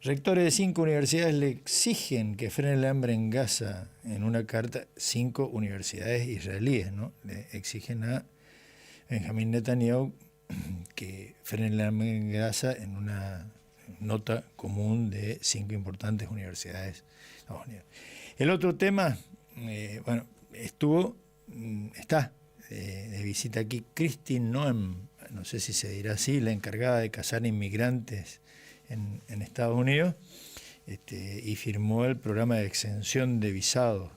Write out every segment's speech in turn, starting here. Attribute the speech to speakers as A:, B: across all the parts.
A: Rectores de 5 universidades le exigen que frene el hambre en Gaza en una carta. 5 universidades israelíes, ¿no? Le exigen a Benjamín Netanyahu que frene el hambre en Gaza en una nota común de 5 importantes universidades de Estados Unidos. El otro tema, está de visita aquí Kristi Noem, no sé si se dirá así, la encargada de cazar inmigrantes en Estados Unidos, y firmó el programa de exención de visados,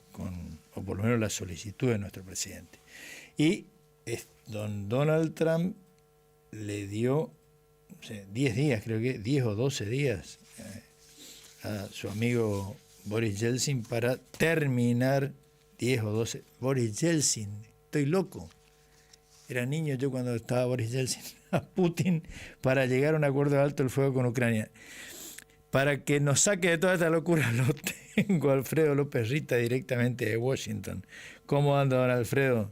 A: o por lo menos la solicitud de nuestro presidente. Y don Donald Trump le dio 10 días, creo que 10 o 12 días a su amigo Boris Yeltsin para terminar 10 o 12. Boris Yeltsin, estoy loco. Era niño yo cuando estaba Boris Yeltsin a Putin para llegar a un acuerdo de alto el fuego con Ucrania. Para que nos saque de toda esta locura lo tengo a Alfredo López Rita directamente de Washington. ¿Cómo anda, don Alfredo?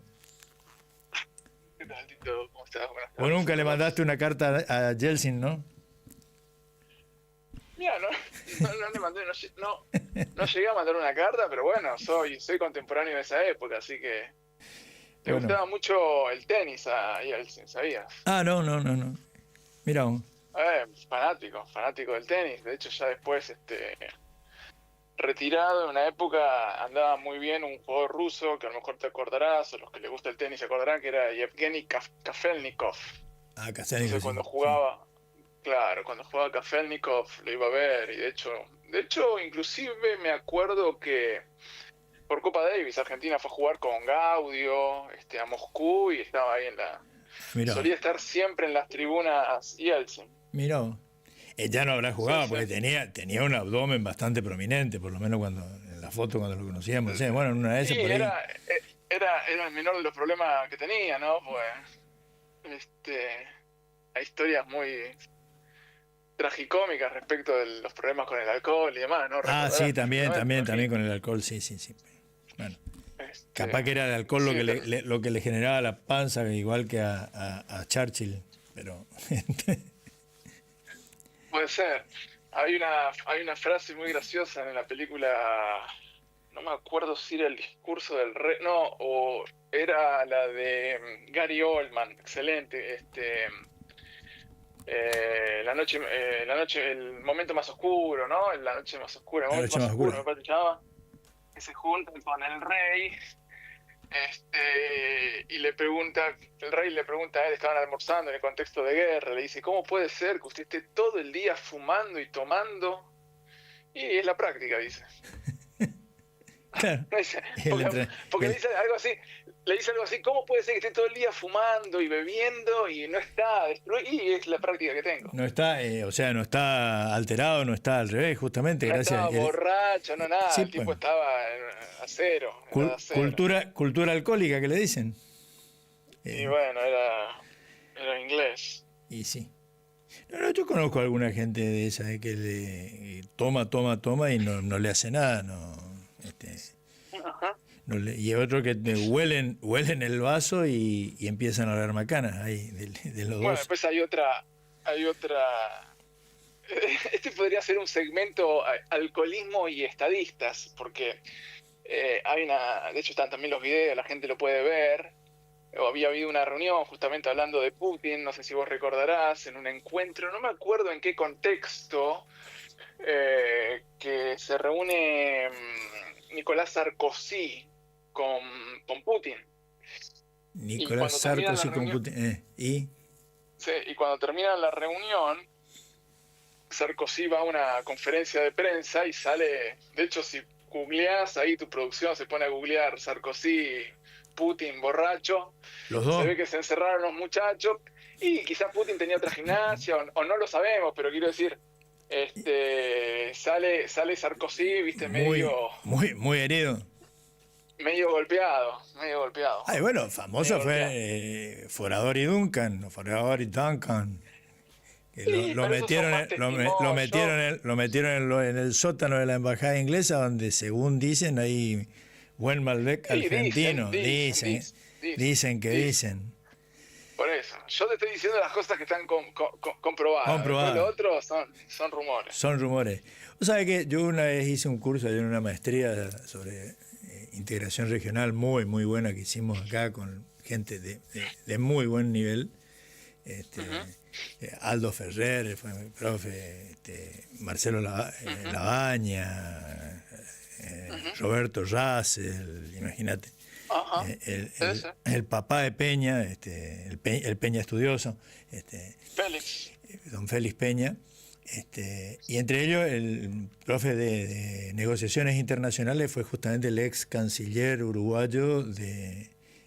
B: ¿Qué tal, Tito? ¿Cómo estás? Buenas tardes.
A: Vos nunca le mandaste una carta a Yeltsin, ¿no?
B: Mira, no le mandé, no llegué a mandar una carta, pero bueno, soy contemporáneo de esa época, así que le gustaba mucho el tenis a Yeltsin, ¿sabías?
A: Ah, no. Mira vos.
B: Fanático del tenis. De hecho, ya después, retirado en una época, andaba muy bien un jugador ruso, que a lo mejor te acordarás, o los que les gusta el tenis se acordarán, que era Yevgeny Kafelnikov.
A: Ah, Kafelnikov.
B: Entonces, cuando jugaba Kafelnikov, lo iba a ver, y de hecho, inclusive me acuerdo que por Copa Davis, Argentina fue a jugar con Gaudio, a Moscú, y estaba ahí solía estar siempre en las tribunas Yeltsin.
A: Mirá, ya no habrá jugado porque tenía un abdomen bastante prominente, por lo menos en la foto cuando lo conocíamos. Bueno, en una de esas por ahí.
B: Era el menor de los problemas que tenía, ¿no? Pues hay historias muy tragicómicas respecto de los problemas con el alcohol y demás, ¿no?
A: Ah, sí, también con el alcohol, sí. Bueno, capaz que era el alcohol lo que le generaba la panza, igual que a Churchill, pero...
B: Puede ser. Hay una frase muy graciosa en la película, no me acuerdo si era El discurso del rey, no, o era la de Gary Oldman, excelente, la noche, el momento más oscuro, ¿no? La noche más oscura, el momento más oscuro, me parece que se llamaba, que se juntan con el rey, y el rey le pregunta a él, estaban almorzando en el contexto de guerra, le dice, ¿cómo puede ser que usted esté todo el día fumando y tomando? Y es la práctica, dice.
A: Claro.
B: porque le dice algo así, ¿cómo puede ser que esté todo el día fumando y bebiendo y no está destruido? Y es la práctica que tengo.
A: No está, no está alterado, no está al revés, justamente.
B: No
A: gracias.
B: Estaba borracho, no nada,
A: sí,
B: el tipo estaba a cero.
A: Cultura alcohólica, que le dicen.
B: Y bueno, era inglés.
A: Y sí. No, yo conozco a alguna gente de esa que le toma y no le hace nada, y otro que huelen el vaso y empiezan a oler macanas ahí de los dos.
B: Bueno, después hay otra podría ser un segmento alcoholismo y estadistas, porque de hecho están también los videos, la gente lo puede ver. Había habido una reunión justamente hablando de Putin, no sé si vos recordarás, en un encuentro, no me acuerdo en qué contexto, que se reúne Nicolás Sarkozy con Putin.
A: Nicolás Sarkozy con Putin.
B: Sí, y cuando termina la reunión, Sarkozy va a una conferencia de prensa y sale, de hecho si googleás, ahí tu producción se pone a googlear Sarkozy, Putin, borracho,
A: los dos.
B: Se ve que se encerraron los muchachos y quizás Putin tenía otra gimnasia o no lo sabemos, pero quiero decir, sale Sarkozy, viste,
A: muy herido.
B: Medio golpeado.
A: Ay, bueno, famoso fue Forador y Duncan. Que
B: sí,
A: lo metieron en el sótano de la embajada inglesa, donde según dicen hay buen Malbec argentino. Dicen.
B: Por eso. yo te estoy diciendo las cosas que están comprobadas.
A: Comprobadas.
B: Lo otro son rumores.
A: Son rumores. O sea que yo una vez hice un curso en una maestría sobre integración regional muy, muy buena que hicimos acá con gente de muy buen nivel. Aldo Ferrer fue mi profe, Marcelo Labaña, Roberto Russell, imagínate. El papá de Peña, el Peña estudioso,
B: Félix.
A: don Félix Peña, y entre ellos el profe de negociaciones internacionales fue justamente el ex canciller uruguayo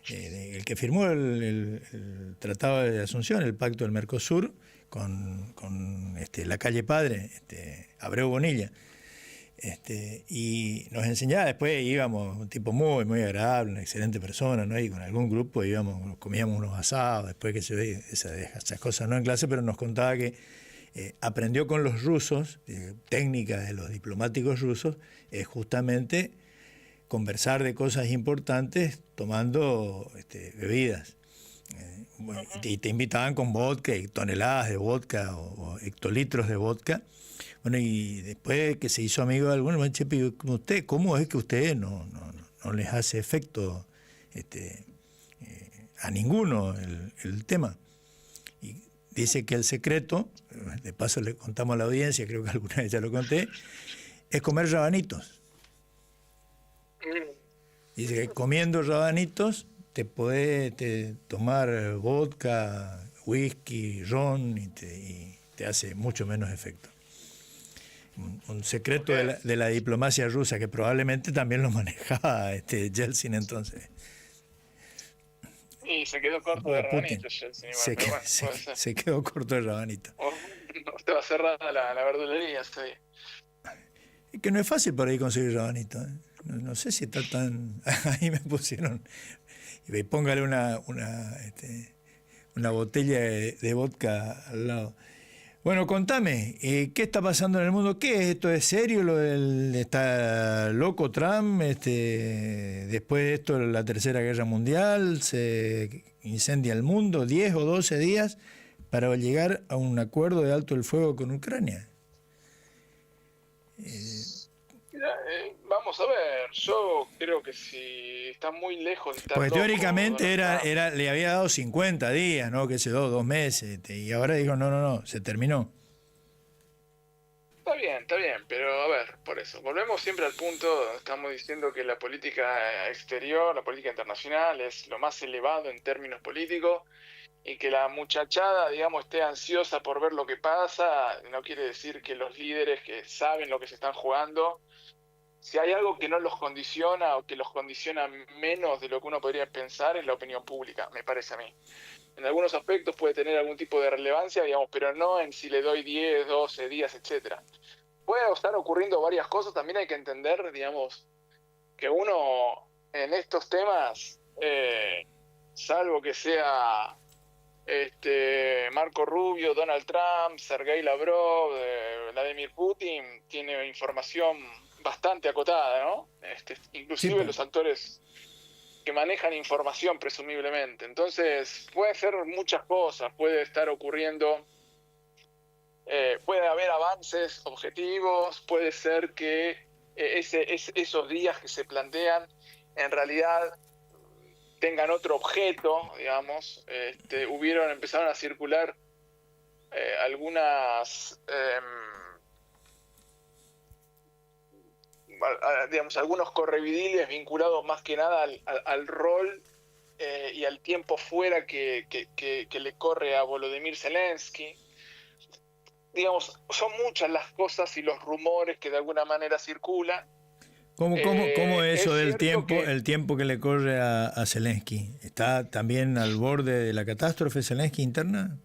A: el que firmó el Tratado de Asunción, el Pacto del Mercosur, con la calle Padre, Abreu Bonilla. Y nos enseñaba, después íbamos, un tipo muy, muy agradable, una excelente persona, ¿no? Y con algún grupo íbamos, comíamos unos asados, después que se ve esas cosas no en clase, pero nos contaba que aprendió con los rusos, técnicas de los diplomáticos rusos, justamente conversar de cosas importantes tomando bebidas. Y te invitaban con vodka, y toneladas de vodka o hectolitros de vodka. Bueno, y después que se hizo amigo de algunos, me dice, usted, ¿cómo es que usted no les hace efecto a ninguno el tema? Y dice que el secreto, de paso le contamos a la audiencia, creo que alguna vez ya lo conté, es comer rabanitos. Dice que comiendo rabanitos te podés tomar vodka, whisky, ron y te hace mucho menos efecto. Un secreto de la diplomacia rusa que probablemente también lo manejaba Yeltsin entonces.
B: Y se quedó corto de rabanitos Yeltsin.
A: Se quedó corto de rabanitos.
B: Te va a cerrar la verdulería ese día.
A: Es que no es fácil por ahí conseguir rabanitos. No sé si está tan... Ahí me pusieron... Y póngale una botella de vodka al lado. Bueno, contame, ¿qué está pasando en el mundo? ¿Qué es esto? ¿Es serio lo del está loco Trump? Después de esto, la Tercera Guerra Mundial, se incendia el mundo, 10 o 12 días para llegar a un acuerdo de alto el fuego con Ucrania.
B: Vamos a ver, yo creo que si está muy lejos de estar
A: porque
B: loco,
A: teóricamente le había dado 50 días, ¿no? Que se dio 2 meses, y ahora dijo, no, se terminó.
B: Está bien, pero a ver, por eso, volvemos siempre al punto, estamos diciendo que la política exterior, la política internacional es lo más elevado en términos políticos, y que la muchachada, digamos, esté ansiosa por ver lo que pasa, no quiere decir que los líderes que saben lo que se están jugando, si hay algo que no los condiciona o que los condiciona menos de lo que uno podría pensar, es la opinión pública, me parece a mí. En algunos aspectos puede tener algún tipo de relevancia, digamos, pero no en si le doy 10, 12 días, etcétera. Puede estar ocurriendo varias cosas, también hay que entender, digamos, que uno en estos temas, salvo que sea Marco Rubio, Donald Trump, Sergei Lavrov, Vladimir Putin, tiene información bastante acotada, ¿no? Inclusive sí, los actores que manejan información presumiblemente. Entonces puede ser muchas cosas, puede estar ocurriendo, puede haber avances objetivos, puede ser que esos días que se plantean en realidad tengan otro objeto, digamos. Empezaron a circular algunos correvidiles vinculados más que nada al rol y al tiempo fuera que le corre a Volodymyr Zelensky. Digamos, son muchas las cosas y los rumores que de alguna manera circulan.
A: ¿Cómo es eso del tiempo, el tiempo que le corre a Zelensky? ¿Está también al borde de la catástrofe Zelensky interna?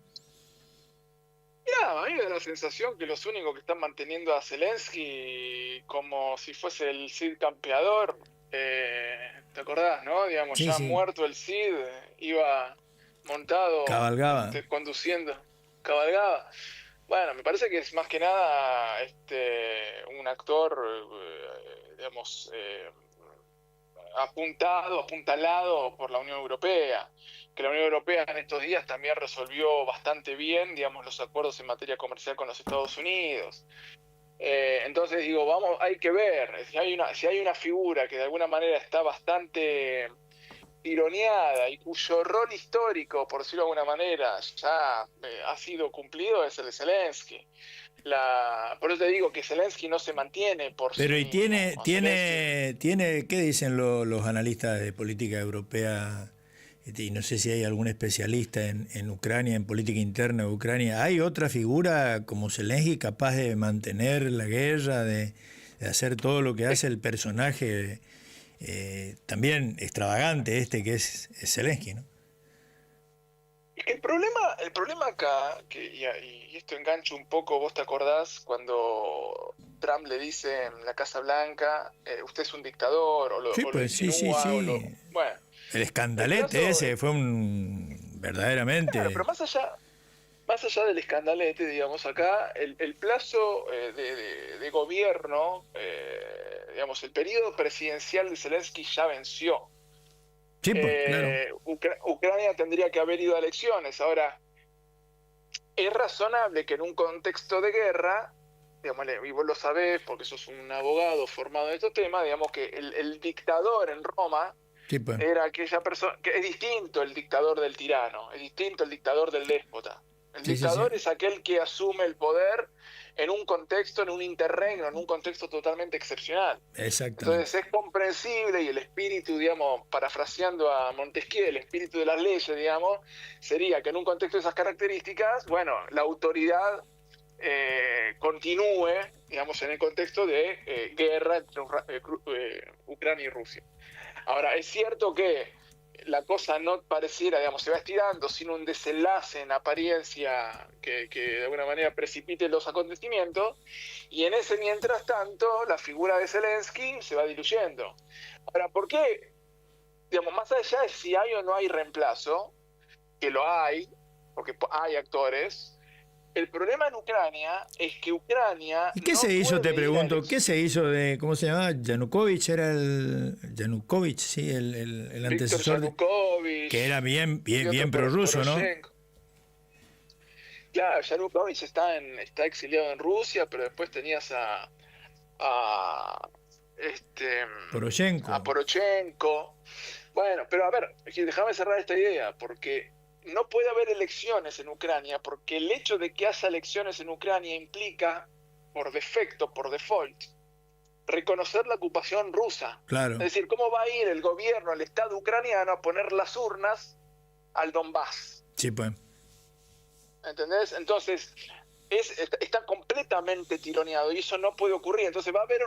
B: Mira, a mí me da la sensación que los únicos que están manteniendo a Zelensky como si fuese el Cid campeador, ¿te acordás, no? Digamos, sí, ya sí. Muerto el Cid, iba montado,
A: cabalgaba,
B: conduciendo, cabalgaba. Bueno, me parece que es más que nada un actor, digamos, apuntalado por la Unión Europea, que la Unión Europea en estos días también resolvió bastante bien, digamos, los acuerdos en materia comercial con los Estados Unidos. Entonces digo, hay que ver, si hay una figura que de alguna manera está bastante tironeada y cuyo rol histórico, por decirlo de alguna manera, ya ha sido cumplido, es el de Zelensky. Por eso te digo que Zelensky no se mantiene por
A: Pero
B: sí
A: y
B: mismo.
A: tiene, ¿qué dicen los analistas de política europea? Y no sé si hay algún especialista en Ucrania, en política interna de Ucrania. ¿Hay otra figura como Zelensky capaz de mantener la guerra, de hacer todo lo que hace el personaje también extravagante que es Zelensky, ¿no?
B: El problema acá, y esto engancho un poco, vos te acordás cuando Trump le dice en la Casa Blanca, usted es un dictador,
A: Sí,
B: o lo
A: pues sí,
B: insinúa,
A: sí.
B: bueno,
A: El escandalete ese fue verdaderamente...
B: Claro, pero más allá del escandalete, digamos, acá el plazo de gobierno, digamos, el periodo presidencial de Zelensky ya venció.
A: Sí, pues, claro.
B: Ucrania tendría que haber ido a elecciones. Ahora, es razonable que en un contexto de guerra, digamos, y vos lo sabés porque sos un abogado formado en estos temas, digamos que el dictador en Roma
A: Sí, pues.
B: era aquella persona, que es distinto el dictador del tirano, es distinto el dictador del déspota. El dictador es aquel que asume el poder en un contexto, en un interregno, en un contexto totalmente excepcional.
A: Exactamente.
B: Entonces es comprensible y el espíritu, digamos, parafraseando a Montesquieu, el espíritu de las leyes, digamos, sería que en un contexto de esas características, bueno, la autoridad continúe, digamos, en el contexto de guerra entre Ucrania y Rusia. Ahora, es cierto que la cosa no pareciera, digamos, se va estirando sin un desenlace en apariencia que de alguna manera precipite los acontecimientos, y en ese mientras tanto la figura de Zelensky se va diluyendo. Ahora, ¿por qué? Digamos, más allá de si hay o no hay reemplazo, que lo hay, porque hay actores, el problema en Ucrania es que Ucrania
A: ¿Y qué
B: no
A: se hizo, te
B: puede ir a
A: pregunto,
B: elecciones.
A: qué se hizo de, ¿cómo se llamaba? Yanukovych era Yanukovych, sí, el
B: Víctor
A: antecesor,
B: Yanukovych,
A: que era bien
B: y otro
A: prorruso, ¿no?
B: Poroshenko. Claro, Yanukovych está exiliado en Rusia, pero después tenías a
A: Poroshenko.
B: a Poroshenko. Bueno, pero a ver, déjame cerrar esta idea, porque no puede haber elecciones en Ucrania, porque el hecho de que haya elecciones en Ucrania implica, por defecto, por default, reconocer la ocupación rusa.
A: Claro.
B: Es decir, ¿cómo va a ir el gobierno, el Estado ucraniano a poner las urnas al Donbass?
A: Sí, pues.
B: ¿Entendés? Entonces, está completamente tironeado y eso no puede ocurrir. Entonces va a haber,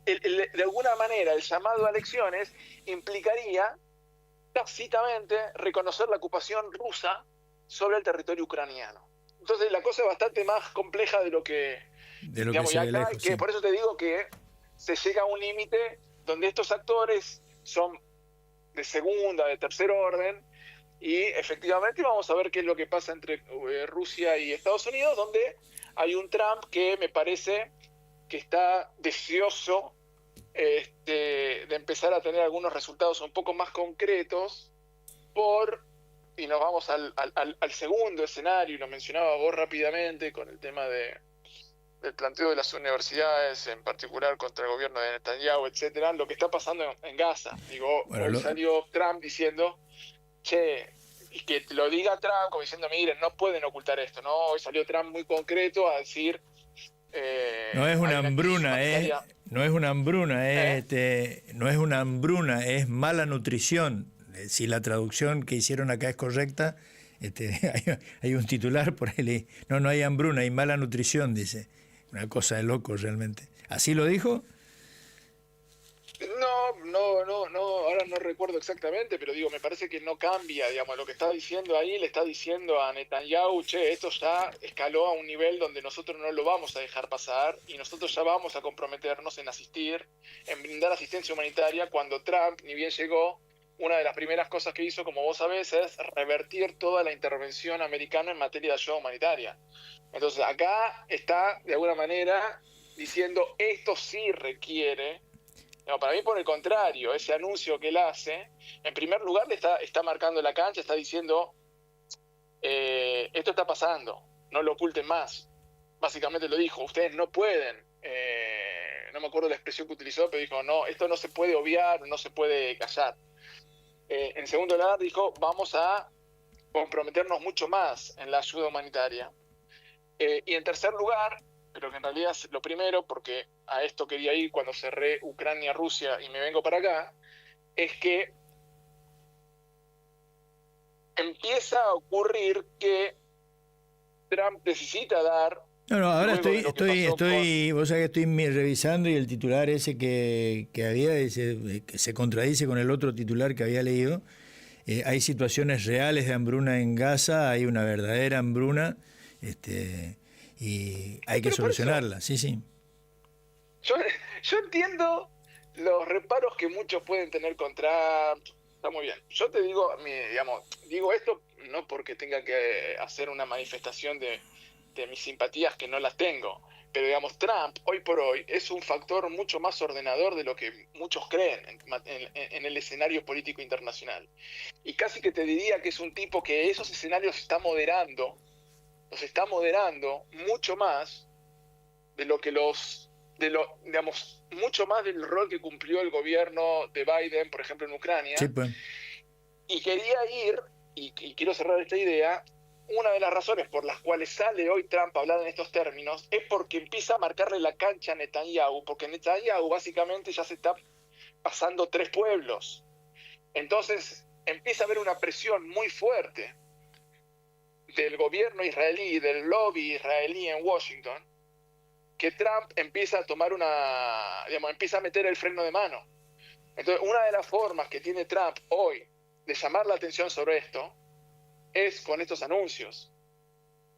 B: de alguna manera, el llamado a elecciones implicaría tácitamente reconocer la ocupación rusa sobre el territorio ucraniano. Entonces la cosa es bastante más compleja de lo que digamos,
A: se ve
B: acá,
A: lejos,
B: que
A: sí.
B: por eso te digo que se llega a un límite donde estos actores son de segunda, de tercer orden, y efectivamente vamos a ver qué es lo que pasa entre Rusia y Estados Unidos, donde hay un Trump que me parece que está deseoso de empezar a tener algunos resultados un poco más concretos y nos vamos al segundo escenario, y lo mencionaba vos rápidamente con el tema del planteo de las universidades, en particular contra el gobierno de Netanyahu, etcétera, lo que está pasando en Gaza. Digo, bueno, hoy salió Trump diciendo, y que lo diga Trump como diciendo, miren, no pueden ocultar esto, ¿no? Hoy salió Trump muy concreto a decir...
A: no es una hambruna, no es una hambruna, no es una hambruna, es mala nutrición. Si la traducción que hicieron acá es correcta, hay un titular por ahí, no hay hambruna, hay mala nutrición, dice. Una cosa de loco realmente. ¿Así lo dijo?
B: No, ahora no recuerdo exactamente, pero digo, me parece que no cambia, digamos, lo que está diciendo ahí, le está diciendo a Netanyahu, esto ya escaló a un nivel donde nosotros no lo vamos a dejar pasar y nosotros ya vamos a comprometernos en asistir, en brindar asistencia humanitaria. Cuando Trump ni bien llegó, una de las primeras cosas que hizo, como vos sabés, es revertir toda la intervención americana en materia de ayuda humanitaria. Entonces acá está, de alguna manera, diciendo, esto sí requiere No, para mí, por el contrario, ese anuncio que él hace, en primer lugar, le está marcando la cancha, está diciendo, esto está pasando, no lo oculten más. Básicamente lo dijo, ustedes no pueden, no me acuerdo la expresión que utilizó, pero dijo, no, esto no se puede obviar, no se puede callar. En segundo lugar, dijo, vamos a comprometernos mucho más en la ayuda humanitaria. Y en tercer lugar, pero que en realidad es lo primero, porque a esto quería ir cuando cerré Ucrania-Rusia y me vengo para acá, es que empieza a ocurrir que Trump necesita dar...
A: No, ahora vos sabés que estoy revisando y el titular ese que había, que se contradice con el otro titular que había leído. Hay situaciones reales de hambruna en Gaza, hay una verdadera hambruna, y hay que solucionarla, sí.
B: Yo entiendo los reparos que muchos pueden tener contra... Está muy bien. Yo te digo, digo esto no porque tenga que hacer una manifestación de mis simpatías, que no las tengo, pero digamos, Trump hoy por hoy es un factor mucho más ordenador de lo que muchos creen en el escenario político internacional. Y casi que te diría que es un tipo que esos escenarios los está moderando mucho más de lo que mucho más del rol que cumplió el gobierno de Biden, por ejemplo, en Ucrania.
A: Sí, pues.
B: Y quería ir, y quiero cerrar esta idea, una de las razones por las cuales sale hoy Trump a hablar en estos términos es porque empieza a marcarle la cancha a Netanyahu, porque Netanyahu básicamente ya se está pasando 3 pueblos. Entonces empieza a haber una presión muy fuerte del gobierno israelí y del lobby israelí en Washington, que Trump empieza a tomar empieza a meter el freno de mano. Entonces, una de las formas que tiene Trump hoy de llamar la atención sobre esto es con estos anuncios.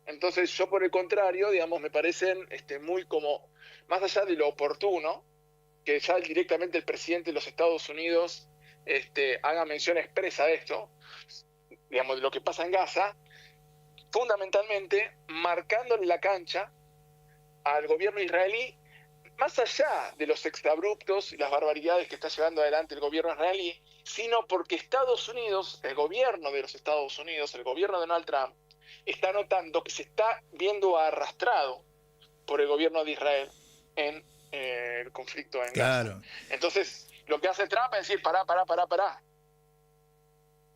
B: Entonces, yo por el contrario, me parecen muy como, más allá de lo oportuno, que ya directamente el presidente de los Estados Unidos haga mención expresa de esto, de lo que pasa en Gaza, fundamentalmente marcándole la cancha al gobierno israelí, más allá de los exabruptos y las barbaridades que está llevando adelante el gobierno israelí, sino porque Estados Unidos, el gobierno de los Estados Unidos, el gobierno de Donald Trump, está notando que se está viendo arrastrado por el gobierno de Israel en el conflicto en Gaza. Entonces, lo que hace Trump es decir, pará.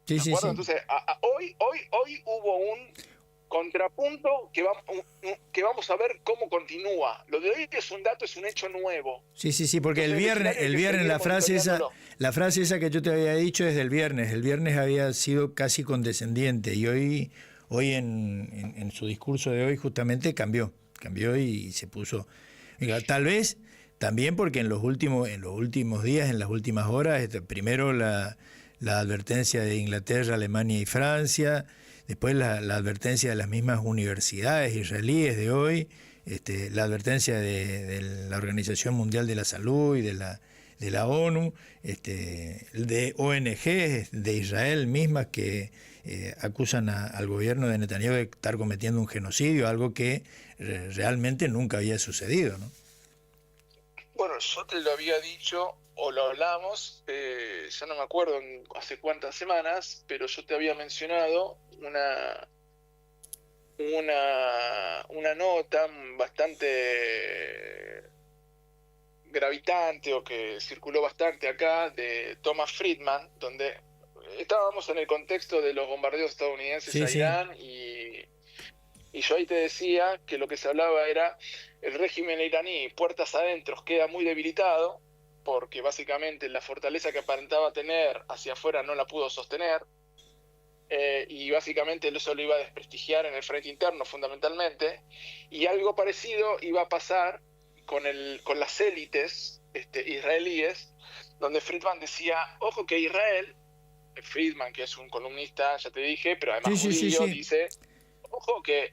A: Sí.
B: Entonces, hoy hubo un contrapunto que vamos a ver cómo continúa. Lo de hoy es un dato, es un hecho nuevo.
A: Sí, porque entonces, el viernes la frase esa que yo te había dicho es del viernes. El viernes había sido casi condescendiente y hoy en su discurso de hoy justamente cambió y se puso. Tal vez también porque en los últimos días, en las últimas horas, primero la advertencia de Inglaterra, Alemania y Francia. Después la advertencia de las mismas universidades israelíes de hoy, la advertencia de la Organización Mundial de la Salud y de la ONU, de ONGs de Israel mismas que acusan al gobierno de Netanyahu de estar cometiendo un genocidio, algo que realmente nunca había sucedido, ¿no?
B: Bueno, yo te lo había dicho o lo hablamos, ya no me acuerdo hace cuántas semanas, pero yo te había mencionado una nota bastante gravitante o que circuló bastante acá de Thomas Friedman, donde estábamos en el contexto de los bombardeos estadounidenses a Irán y yo ahí te decía que lo que se hablaba era el régimen iraní, puertas adentro, queda muy debilitado, porque básicamente la fortaleza que aparentaba tener hacia afuera no la pudo sostener, y básicamente eso lo iba a desprestigiar en el frente interno fundamentalmente, y algo parecido iba a pasar con las élites israelíes, donde Friedman decía, ojo que Friedman, que es un columnista, ya te dije, pero además judío, dice, ojo que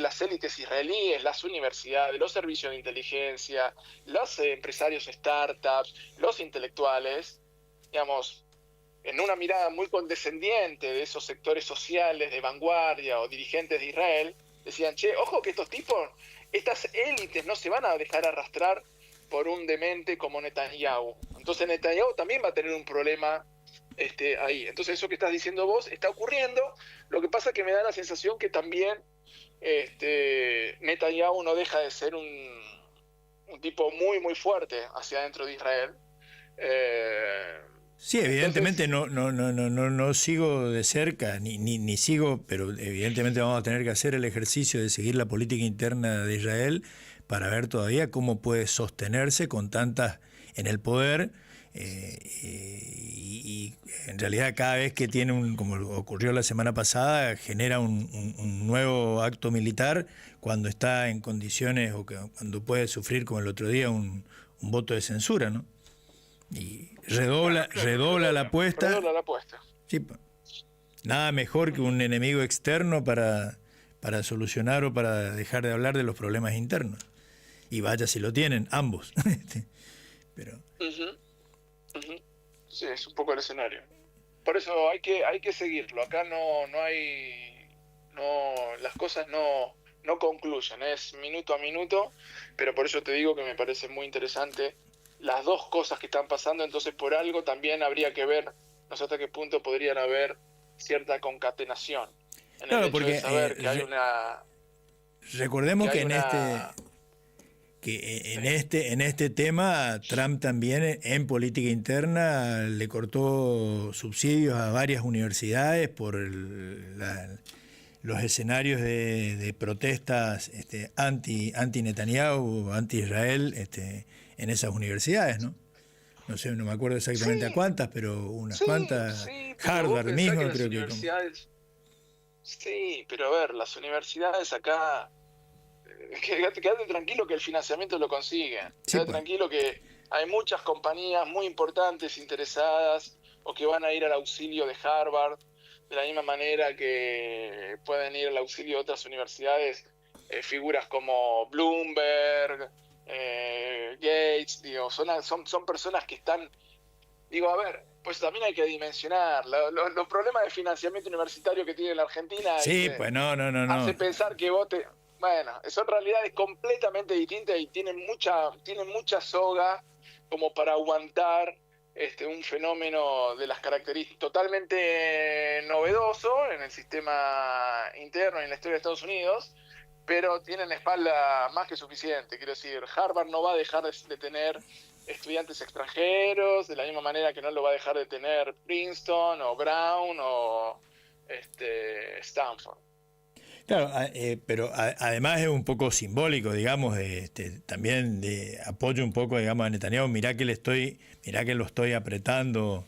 B: las élites israelíes, las universidades, los servicios de inteligencia, los empresarios startups, los intelectuales, en una mirada muy condescendiente de esos sectores sociales de vanguardia o dirigentes de Israel, decían, ojo que estas élites no se van a dejar arrastrar por un demente como Netanyahu. Entonces Netanyahu también va a tener un problema ahí. Entonces eso que estás diciendo vos está ocurriendo. Lo que pasa es que me da la sensación que también Netanyahu no deja de ser un tipo muy, muy fuerte hacia adentro de Israel.
A: Sí, evidentemente
B: Entonces,
A: no sigo de cerca, ni sigo, pero evidentemente vamos a tener que hacer el ejercicio de seguir la política interna de Israel para ver todavía cómo puede sostenerse con tantas en el poder, y en realidad cada vez que tiene como ocurrió la semana pasada, genera un nuevo acto militar cuando está en condiciones o cuando puede sufrir, como el otro día, un voto de censura, ¿no? Y
B: bueno, claro,
A: redobla la apuesta.
B: redobla la apuesta.
A: Sí, nada mejor que un enemigo externo para solucionar o para dejar de hablar de los problemas internos. Y vaya si lo tienen, ambos. Pero
B: Ujú, ujú. Sí, es un poco el escenario. Por eso hay que seguirlo. Acá no hay, las cosas no concluyen, es minuto a minuto, pero por eso te digo que me parece muy interesante las dos cosas que están pasando. Entonces por algo también habría que ver, no sé hasta qué punto podrían haber cierta concatenación en el
A: claro,
B: hecho de
A: porque
B: saber que
A: recordemos que
B: hay una, sí,
A: en este tema Trump también en política interna le cortó subsidios a varias universidades por los escenarios de protestas anti Netanyahu, anti Israel, en esas universidades, ¿no? No sé, no me acuerdo exactamente a
B: sí,
A: cuántas, pero unas
B: sí,
A: cuantas.
B: sí, pero vos
A: Harvard
B: pensás que
A: mismo
B: las
A: creo que
B: universidades, sí, pero a ver, las universidades acá, quédate tranquilo que el financiamiento lo consiguen.
A: sí,
B: Quédate
A: pues.
B: tranquilo que hay muchas compañías muy importantes interesadas o que van a ir al auxilio de Harvard, de la misma manera que pueden ir al auxilio de otras universidades, figuras como Bloomberg, Gates, digo, son personas que están, digo, a ver, pues también hay que dimensionar los problemas de financiamiento universitario que tiene la Argentina,
A: Sí,
B: ¿viste?
A: pues no.
B: Hace pensar que vos te... Bueno, son realidades completamente distintas y tienen mucha soga como para aguantar un fenómeno de las características totalmente novedoso en el sistema interno y en la historia de Estados Unidos, pero tienen espalda más que suficiente. Quiero decir, Harvard no va a dejar de tener estudiantes extranjeros, de la misma manera que no lo va a dejar de tener Princeton o Brown o Stanford.
A: Claro, pero además es un poco simbólico, digamos, también de apoyo un poco, digamos, a Netanyahu. Mirá que lo estoy apretando,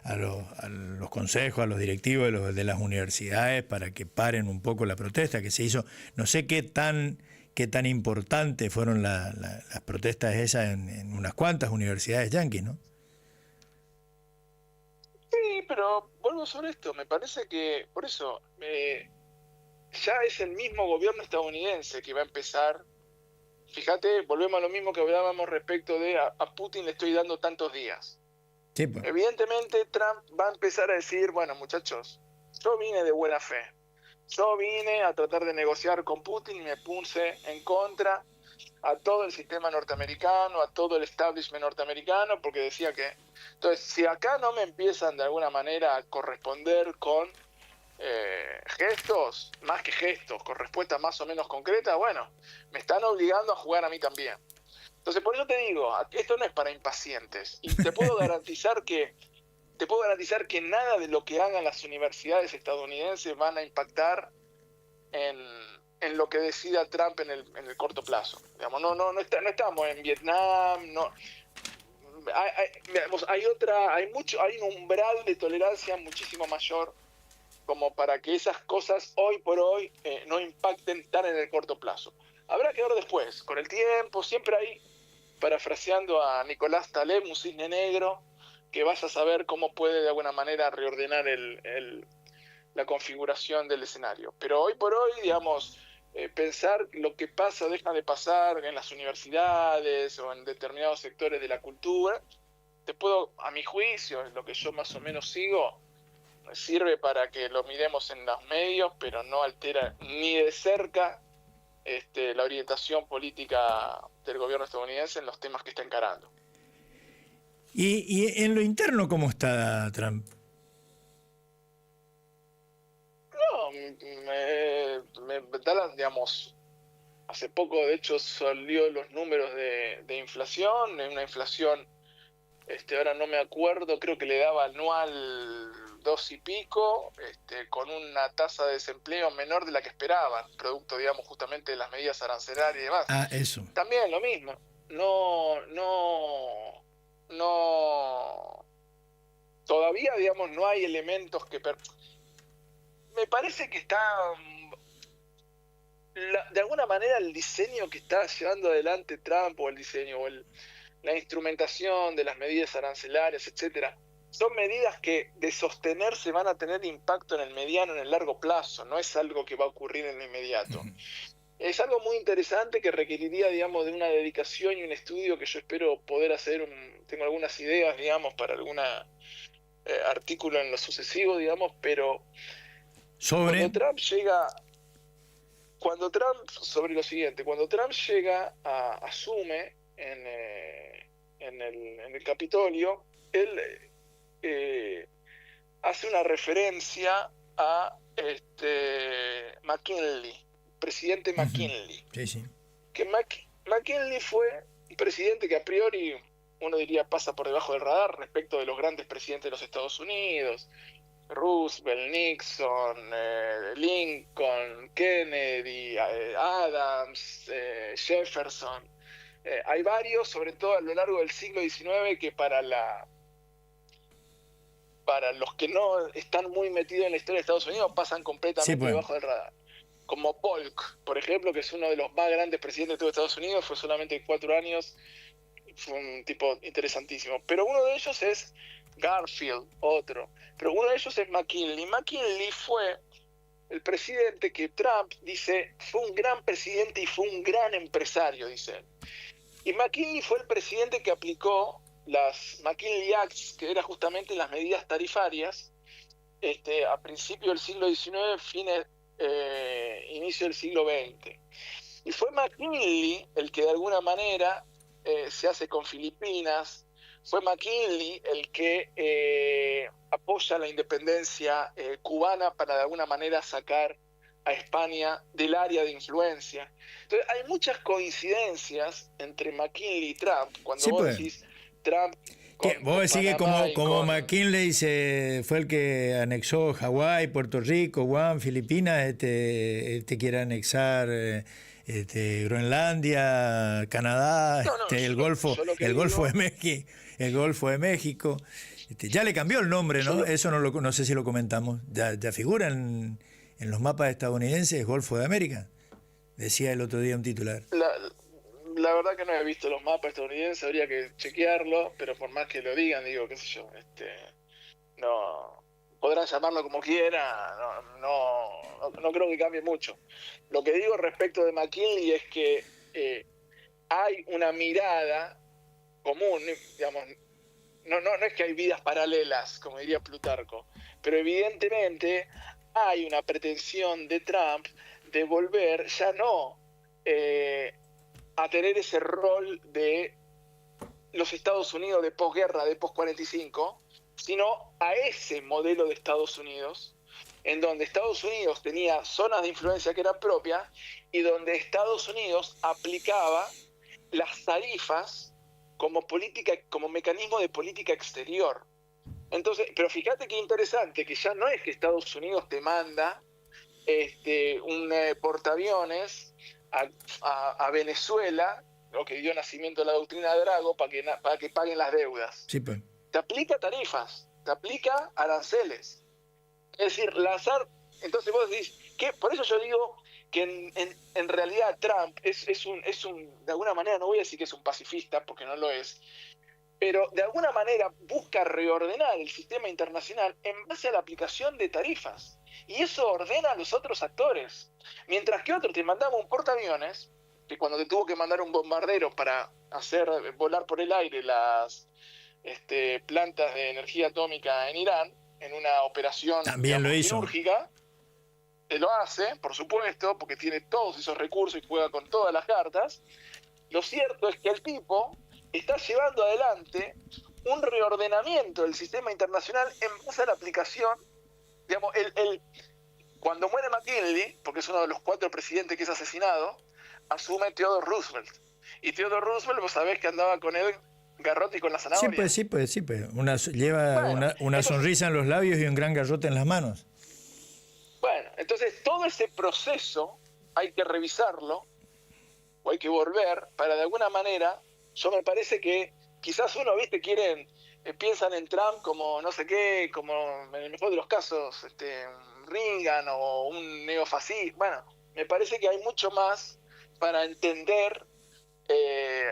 A: a los consejos, a los directivos de las universidades para que paren un poco la protesta que se hizo. No sé qué tan importantes fueron las protestas esas en unas cuantas universidades yanquis, ¿no?
B: Sí, pero vuelvo sobre esto. Me parece que, por eso, ya es el mismo gobierno estadounidense que va a empezar. Fíjate, volvemos a lo mismo que hablábamos respecto de a Putin le estoy dando tantos días.
A: Sí, pues.
B: Evidentemente Trump va a empezar a decir, bueno muchachos, yo vine de buena fe. Yo vine a tratar de negociar con Putin y me puse en contra a todo el sistema norteamericano, a todo el establishment norteamericano, porque decía que... Entonces, si acá no me empiezan de alguna manera a corresponder con gestos, más que gestos, con respuestas más o menos concretas, bueno, me están obligando a jugar a mí también. Entonces, por eso te digo, esto no es para impacientes. Y te puedo garantizar que nada de lo que hagan las universidades estadounidenses van a impactar en lo que decida Trump en el corto plazo. Digamos, no estamos en Vietnam, no. Hay un umbral de tolerancia muchísimo mayor como para que esas cosas hoy por hoy no impacten tan en el corto plazo. Habrá que ver después, con el tiempo, siempre hay, parafraseando a Nicolás Taleb, un cisne negro, que vaya a saber cómo puede de alguna manera reordenar la configuración del escenario. Pero hoy por hoy, digamos, pensar lo que pasa o deja de pasar en las universidades o en determinados sectores de la cultura, a mi juicio, es lo que yo más o menos sigo, sirve para que lo miremos en los medios, pero no altera ni de cerca la orientación política del gobierno estadounidense en los temas que está encarando.
A: Y en lo interno, ¿cómo está Trump?
B: No, me da digamos, hace poco de hecho salió los números de inflación, una inflación, ahora no me acuerdo, creo que le daba anual 2 y pico, con una tasa de desempleo menor de la que esperaban, producto, digamos, justamente de las medidas arancelarias y demás.
A: Ah, eso.
B: También lo mismo, no, todavía, digamos, no hay elementos que... Me parece que está... de alguna manera el diseño que está llevando adelante Trump, o el diseño, o la instrumentación de las medidas arancelarias, etcétera, son medidas que de sostenerse van a tener impacto en el mediano, en el largo plazo, no es algo que va a ocurrir en lo inmediato. Es algo muy interesante que requeriría, digamos, de una dedicación y un estudio que yo espero poder hacer. Tengo algunas ideas, digamos, para algún artículo en lo sucesivo, digamos, pero
A: sobre
B: sobre lo siguiente, cuando Trump asume en el Capitolio, él hace una referencia a McKinley, presidente McKinley.
A: Sí, sí.
B: Que McKinley fue un presidente que a priori uno diría pasa por debajo del radar respecto de los grandes presidentes de los Estados Unidos: Roosevelt, Nixon, Lincoln, Kennedy, Adams, Jefferson. Hay varios, sobre todo a lo largo del siglo XIX, que para los que no están muy metidos en la historia de Estados Unidos pasan completamente debajo del radar. Como Polk, por ejemplo, que es uno de los más grandes presidentes de todo Estados Unidos, fue solamente 4 años, fue un tipo interesantísimo. Pero uno de ellos es Garfield, otro. Pero uno de ellos es McKinley. McKinley fue el presidente que Trump dice fue un gran presidente y fue un gran empresario, dice él. Y McKinley fue el presidente que aplicó las McKinley Acts, que eran justamente las medidas tarifarias, a principios del siglo XIX, inicio del siglo XX. Y fue McKinley el que de alguna manera se hace con Filipinas, fue McKinley el que apoya la independencia cubana para de alguna manera sacar a España del área de influencia. Entonces hay muchas coincidencias entre McKinley y Trump. Cuando vos decís Trump...
A: Vos decís que como McKinley fue el que anexó Hawái, Puerto Rico, Guam, Filipinas, quiere anexar Groenlandia, Canadá, el Golfo de México. Ya le cambió el nombre, ¿no? Eso no sé si lo comentamos. Ya figura en los mapas estadounidenses Golfo de América. Decía el otro día un titular.
B: La verdad que no he visto los mapas estadounidenses, habría que chequearlo, pero por más que lo digan, digo, qué sé yo, no podrán llamarlo como quiera, no creo que cambie mucho. Lo que digo respecto de McKinley es que hay una mirada común, digamos, no es que hay vidas paralelas, como diría Plutarco, pero evidentemente hay una pretensión de Trump de volver ya no a tener ese rol de los Estados Unidos de posguerra, de post-45, sino a ese modelo de Estados Unidos, en donde Estados Unidos tenía zonas de influencia que eran propias y donde Estados Unidos aplicaba las tarifas como mecanismo de política exterior. Entonces, pero fíjate qué interesante, que ya no es que Estados Unidos te manda un portaaviones a Venezuela, lo que dio nacimiento a la doctrina de Drago, para que paguen las deudas.
A: Sí, pues.
B: Te aplica tarifas, te aplica aranceles. Es decir, lanzar... Entonces vos decís, que por eso yo digo que en realidad Trump es un, de alguna manera, no voy a decir que es un pacifista, porque no lo es, pero de alguna manera busca reordenar el sistema internacional en base a la aplicación de tarifas. Y eso ordena a los otros actores. Mientras que otros te mandaban un portaaviones, que cuando te tuvo que mandar un bombardero para hacer volar por el aire las plantas de energía atómica en Irán, en una operación quirúrgica, lo hace, por supuesto, porque tiene todos esos recursos y juega con todas las cartas. Lo cierto es que el tipo está llevando adelante un reordenamiento del sistema internacional en base a la aplicación, digamos, cuando muere McKinley, porque es uno de los 4 presidentes que es asesinado, asume Theodore Roosevelt. Y Theodore Roosevelt, vos sabés que andaba con el garrote y con la zanahoria.
A: Sí, pues. Lleva
B: Bueno,
A: una
B: entonces,
A: sonrisa en los labios y un gran garrote en las manos.
B: bueno, entonces todo ese proceso hay que revisarlo, o hay que volver, para de alguna manera, yo me parece que quizás uno, viste, piensan en Trump como no sé qué, como en el mejor de los casos, Reagan o un neofascista. Bueno, me parece que hay mucho más para entender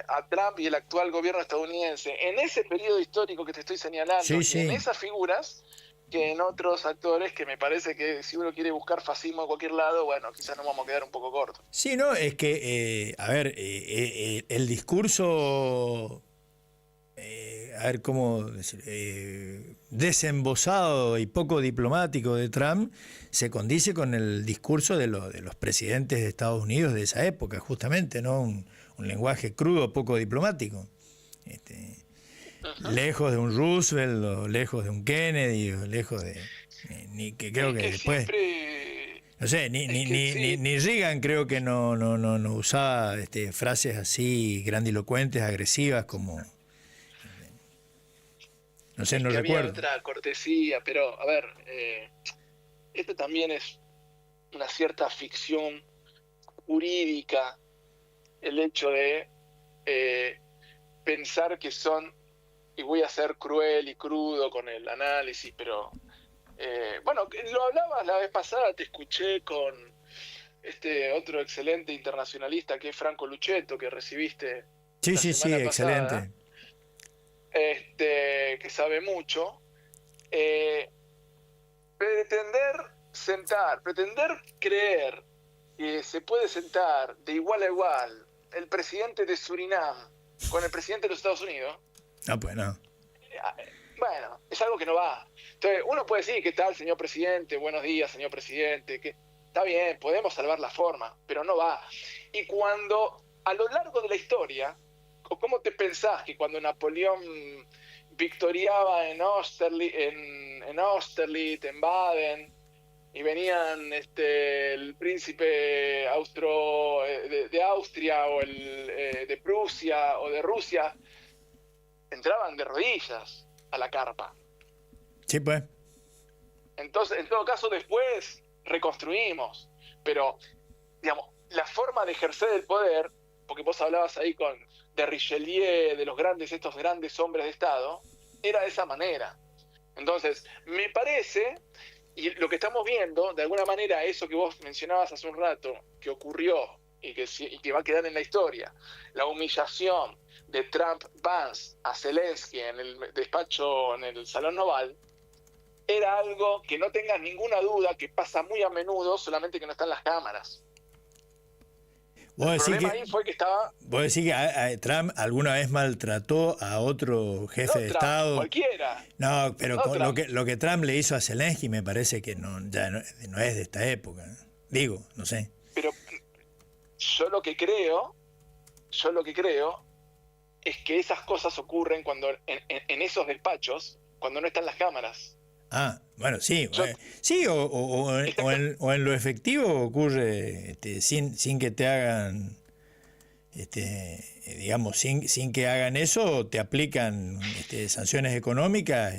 B: a Trump y el actual gobierno estadounidense en ese periodo histórico que te estoy señalando,
A: Sí,
B: y en
A: sí.
B: esas figuras, que en otros actores, que me parece que si uno quiere buscar fascismo en cualquier lado, bueno, quizás nos vamos a quedar un poco cortos.
A: Sí, no, es que, el discurso, a ver cómo decir, desembosado y poco diplomático de Trump se condice con el discurso de los presidentes de Estados Unidos de esa época, justamente, ¿no? Un lenguaje crudo, poco diplomático. Lejos de un Roosevelt, o lejos de un Kennedy, o lejos de... ni que creo que después...
B: Siempre...
A: No sé,
B: sí.
A: ni Reagan creo que no usaba frases así grandilocuentes, agresivas, como... No sé, no
B: Que había
A: recuerdo.
B: otra cortesía, pero a ver, esto también es una cierta ficción jurídica, el hecho de pensar que son, y voy a ser cruel y crudo con el análisis, pero bueno, lo hablabas la vez pasada, te escuché con este otro excelente internacionalista que es Franco Luchetto, que recibiste
A: Sí,
B: la
A: sí,
B: semana pasada,
A: excelente.
B: que sabe mucho. Pretender creer que se puede sentar de igual a igual el presidente de Surinam con el presidente de los Estados Unidos,
A: No, pues no.
B: bueno, es algo que no va. Entonces, uno puede decir, ¿qué tal, señor presidente? Buenos días, señor presidente. Que está bien, podemos salvar la forma, pero no va. Y cuando, a lo largo de la historia, ¿cómo te pensás que cuando Napoleón victoriaba en Austerlitz, en Baden, y venían el príncipe de Austria o de Prusia o de Rusia, entraban de rodillas a la carpa?
A: Sí, pues.
B: Entonces, en todo caso, después reconstruimos. Pero, digamos, la forma de ejercer el poder, porque vos hablabas ahí de Richelieu, de estos grandes hombres de Estado, era de esa manera. Entonces, me parece, y lo que estamos viendo, de alguna manera, eso que vos mencionabas hace un rato, que ocurrió y que va a quedar en la historia, la humillación de Trump-Vance a Zelensky en el despacho, en el Salón Oval, era algo que no tengas ninguna duda que pasa muy a menudo, solamente que no están las cámaras. El problema ahí fue que estaba...
A: ¿Vos decís que Trump alguna vez maltrató a otro jefe de
B: Trump,
A: Estado?
B: cualquiera.
A: No, pero
B: No
A: con
B: Trump.
A: lo que Trump le hizo a Zelensky me parece que ya no es de esta época. Digo, no sé.
B: Pero yo lo que creo es que esas cosas ocurren cuando en esos despachos, cuando no están las cámaras.
A: Ah, bueno, sí. Sí, o en lo efectivo ocurre sin que te hagan, digamos, sin que hagan eso, te aplican sanciones económicas.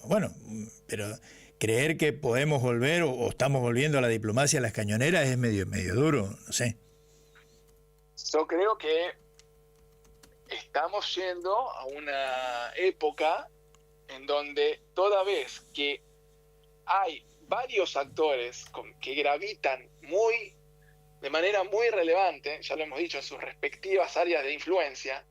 A: Bueno, pero creer que podemos volver o estamos volviendo a la diplomacia a las cañoneras es medio duro, no sé.
B: Yo creo que estamos yendo a una época en donde toda vez que hay varios actores que gravitan de manera muy relevante, ya lo hemos dicho, en sus respectivas áreas de influencia,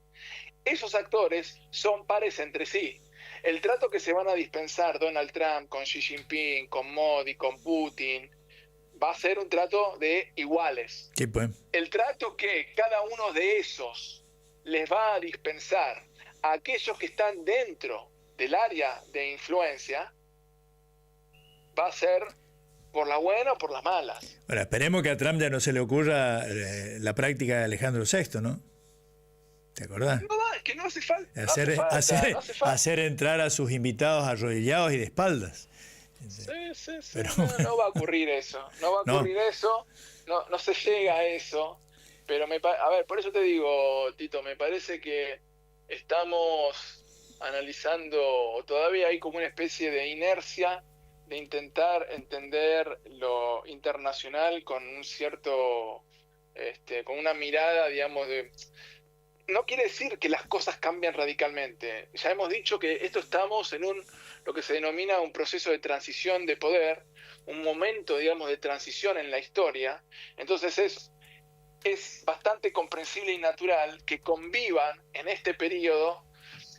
B: esos actores son pares entre sí. El trato que se van a dispensar Donald Trump con Xi Jinping, con Modi, con Putin, va a ser un trato de iguales.
A: Sí, pues.
B: El trato que cada uno de esos les va a dispensar a aquellos que están dentro del área de influencia va a ser por la buena o por las malas.
A: Bueno, esperemos que a Trump ya no se le ocurra la práctica de Alejandro VI, ¿no? ¿Te acordás?
B: que no hace falta.
A: Hacer entrar a sus invitados arrodillados y de espaldas.
B: Sí.
A: Pero,
B: no va a ocurrir eso. No va a ocurrir eso. No se llega a eso. Pero a ver, por eso te digo, Tito, me parece que estamos analizando, o todavía hay como una especie de inercia de intentar entender lo internacional con un cierto, con una mirada, digamos, no quiere decir que las cosas cambian radicalmente. Ya hemos dicho que estamos en lo que se denomina un proceso de transición de poder, un momento, digamos, de transición en la historia. Entonces es bastante comprensible y natural que convivan en este periodo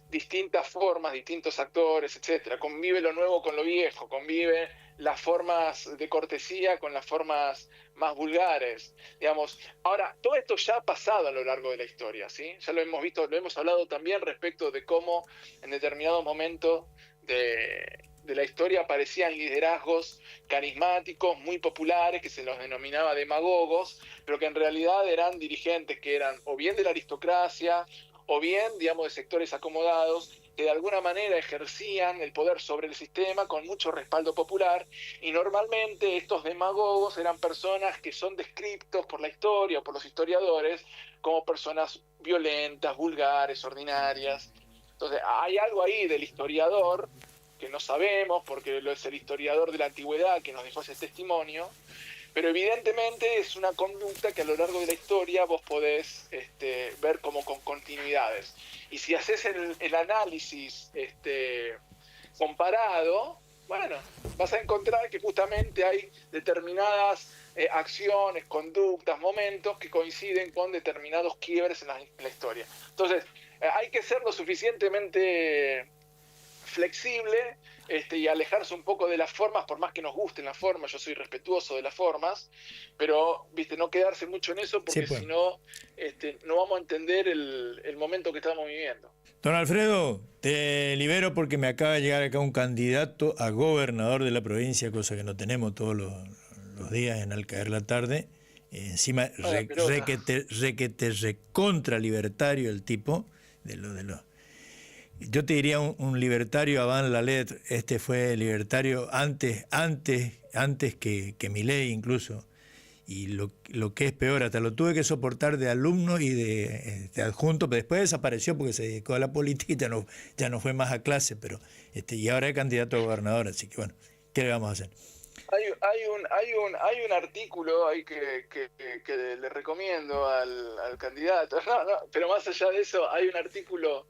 B: distintas formas, distintos actores, etcétera. Convive lo nuevo con lo viejo, convive las formas de cortesía con las formas más vulgares, digamos. Ahora, todo esto ya ha pasado a lo largo de la historia, ¿sí? Ya lo hemos visto, lo hemos hablado también respecto de cómo en determinado momento de la historia aparecían liderazgos carismáticos, muy populares, que se los denominaba demagogos, pero que en realidad eran dirigentes que eran o bien de la aristocracia, o bien, digamos, de sectores acomodados, que de alguna manera ejercían el poder sobre el sistema con mucho respaldo popular, y normalmente estos demagogos eran personas que son descritos por la historia o por los historiadores como personas violentas, vulgares, ordinarias. Entonces hay algo ahí del historiador que no sabemos, porque es el historiador de la antigüedad que nos dejó ese testimonio, pero evidentemente es una conducta que a lo largo de la historia vos podés ver como con continuidades. Y si haces el análisis comparado, bueno, vas a encontrar que justamente hay determinadas acciones, conductas, momentos que coinciden con determinados quiebres en la historia. Entonces, hay que ser lo suficientemente flexible y alejarse un poco de las formas, por más que nos gusten las formas. Yo soy respetuoso de las formas, pero no quedarse mucho en eso, porque si no, no vamos a entender el momento que estamos viviendo.
A: Don Alfredo, te libero porque me acaba de llegar acá un candidato a gobernador de la provincia, cosa que no tenemos todos los días en Al Caer la Tarde. Encima, recontra libertario el tipo, de los yo te diría un libertario avant la lettre. Este fue libertario antes que Milei incluso, y lo que es peor, hasta lo tuve que soportar de alumno y de adjunto, pero después desapareció porque se dedicó a la política y ya no fue más a clase, pero y ahora es candidato a gobernador, así que bueno, ¿qué le vamos a hacer?
B: Hay un artículo ahí que le recomiendo al candidato, pero más allá de eso, hay un artículo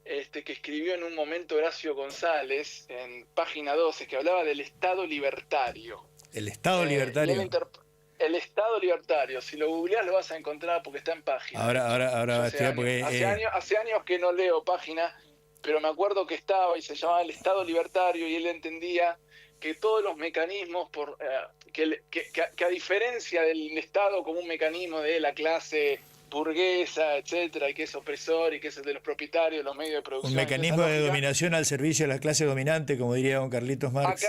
B: que escribió en un momento Horacio González en página 12, que hablaba del Estado libertario.
A: ¿El Estado libertario?
B: El Estado libertario, si lo googleás lo vas a encontrar porque está en página.
A: Ahora va a estudiar porque...
B: Hace años que no leo página, pero me acuerdo que estaba y se llamaba el Estado libertario, y él entendía que todos los mecanismos, que a diferencia del Estado como un mecanismo de la clase burguesa, etcétera, y que es opresor y que es el de los propietarios de los medios de producción.
A: Un mecanismo de dominación al servicio de la clase dominante, como diría don Carlitos Marx.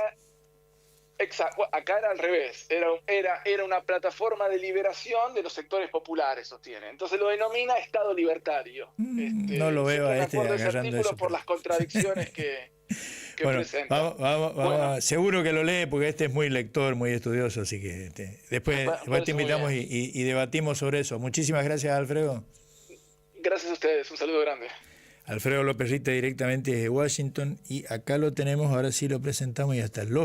B: Acá era al revés, era una plataforma de liberación de los sectores populares, sostiene. Entonces lo denomina Estado libertario.
A: No lo veo a agarrando eso.
B: Por las contradicciones que
A: bueno,
B: presenta.
A: Vamos, seguro que lo lee porque este es muy lector, muy estudioso, así que después te invitamos y debatimos sobre eso. Muchísimas gracias, Alfredo.
B: Gracias a ustedes, un saludo grande.
A: Alfredo López Rita, directamente desde Washington, y acá lo tenemos, ahora sí lo presentamos y hasta lo